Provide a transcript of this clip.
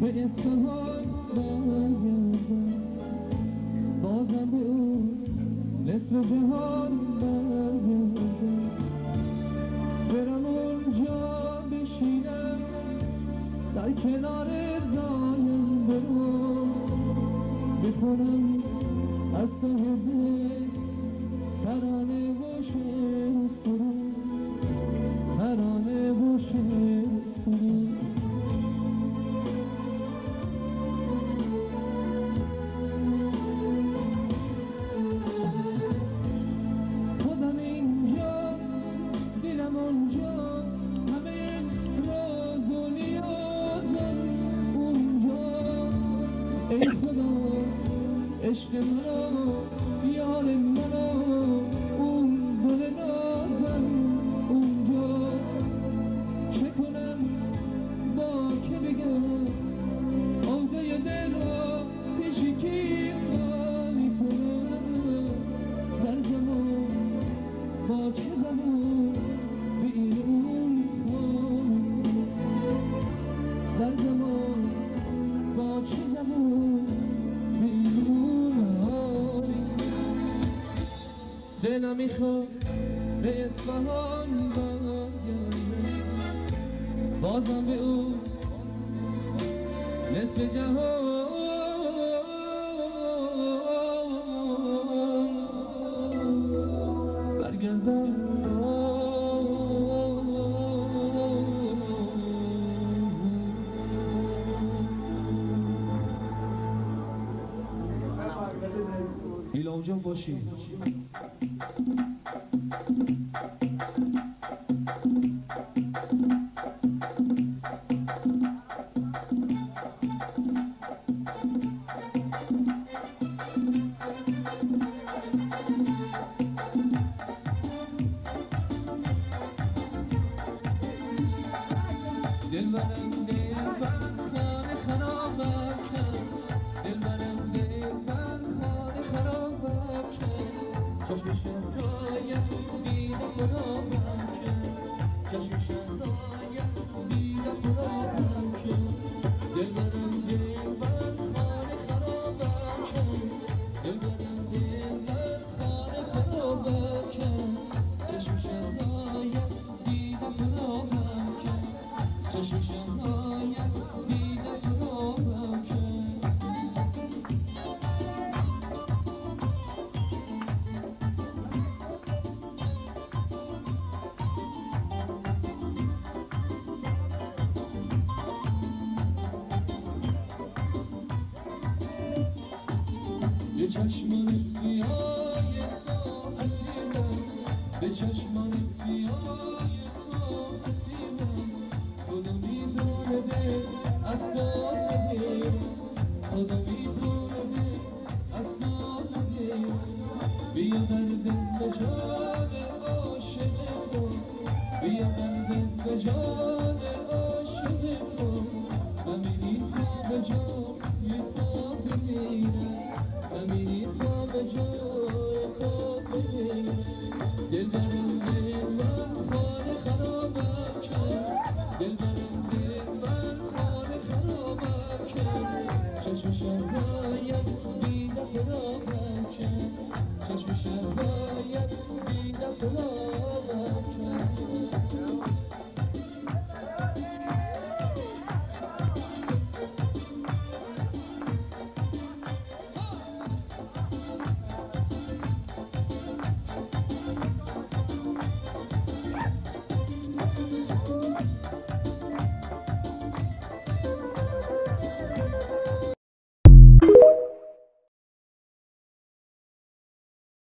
به اصفهان برگردم، بازم به اون نصف جهان برگردم، برم اونجا بشینم در کنار زایم برم، بخونم از صاحب ترانه و شعر سرود، ترانه و شعر سرود. خودم اینجا دلم اونجا، همه راز و نیازم اونجا. ای خدا عشق منو، یار منو، اون گل نازم اونجا. چه کنم با که بگم آوای دل را پیش کی خالی کنم؟ در زمان با چه زمان به این خالی، در زمان با چه زمان به این حالی. دلم میخواد به اصفهان برگردم، بازم به اون نصف جهان برگردم. ایلام جان باشی. دلبرم دلبر خانه خرابم کرد، دلبرم دلبر خانه خرابم کرد، چشم شهرایت دیدم خرابم کرد، چشم شهرایت دیدم خرابم کرد. دلبرم دلبر خانه خرابم کرد، دلبرم دلبر خانه خرابم کرد، چشم شهرایت دیدم خرابم کرد، چشم شهرایت دیدم خرابم کرد. به چشمان سیاه تو اسیرم، به چشمان سیاه تو اسیرم، خدا میدونه دل از تو نده، خدا میدونه دل از تو نده. بیا دردم به جان عاشق تو، بیا دردم به جان عاشق تو، و میری تو به جان